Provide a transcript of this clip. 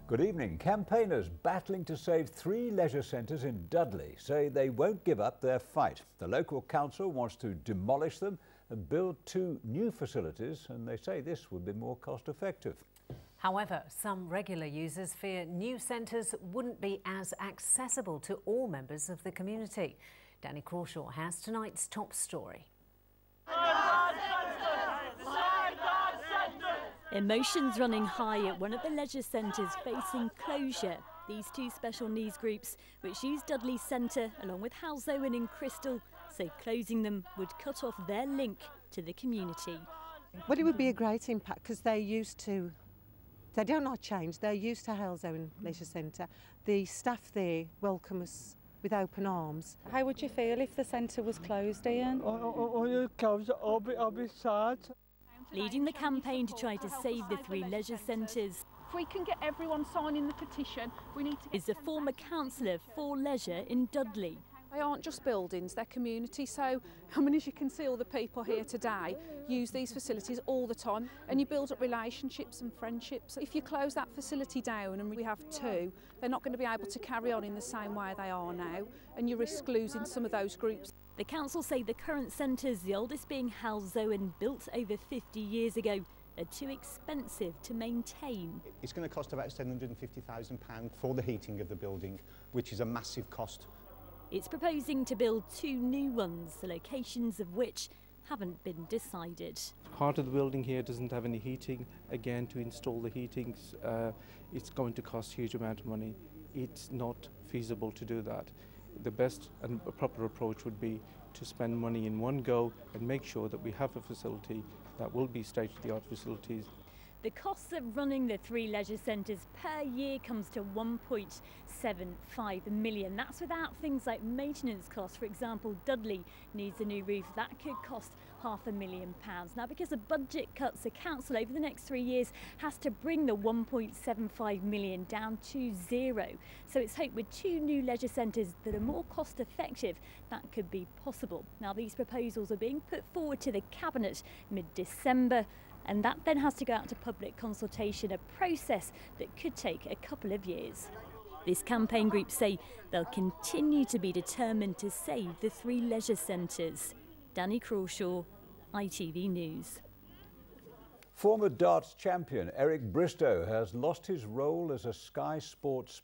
Good evening. Campaigners battling to save 3 leisure centres in Dudley say they won't give up their fight. The local council wants to demolish them and build 2 new facilities, and they say this would be more cost effective. However, some regular users fear new centres wouldn't be as accessible to all members of the community. Danny Crawshaw has tonight's top story. Emotions running high at one of the leisure centres facing closure. These 2 special needs groups, which use Dudley Centre along with Halzowen and Crystal, say closing them would cut off their link to the community. Well, it would be a great impact because they don't not change, they're used to Halzowen Leisure Centre. The staff there welcome us with open arms. How would you feel if the centre was closed, Ian? I'll be sad. Leading the campaign to try to save the 3 leisure centres. If we can get everyone signing the petition, we need to... Is a former councillor for leisure in Dudley. They aren't just buildings, they're community. So, I mean, as you can see, all the people here today use these facilities all the time, and you build up relationships and friendships. If you close that facility down and we have 2, they're not going to be able to carry on in the same way they are now, and you risk losing some of those groups. The council say the current centres, the oldest being Halzowen, built over 50 years ago, are too expensive to maintain. It's going to cost about £750,000 for the heating of the building, which is a massive cost. It's proposing to build 2 new ones, the locations of which haven't been decided. Part of the building here doesn't have any heating. Again, to install the heatings, it's going to cost a huge amount of money. It's not feasible to do that. The best and proper approach would be to spend money in one go and make sure that we have a facility that will be state-of-the-art facilities. The cost of running the 3 leisure centres per year comes to £1.75 million. That's without things like maintenance costs. For example, Dudley needs a new roof. That could cost £500,000. Now, because of budget cuts, the council over the next 3 years has to bring the £1.75 million down to 0. So it's hoped with 2 new leisure centres that are more cost effective, that could be possible. Now, these proposals are being put forward to the Cabinet mid-December, and that then has to go out to public consultation, a process that could take a couple of years. This campaign group say they'll continue to be determined to save the 3 leisure centres. Danny Crawshaw, ITV News. Former darts champion Eric Bristow has lost his role as a Sky Sports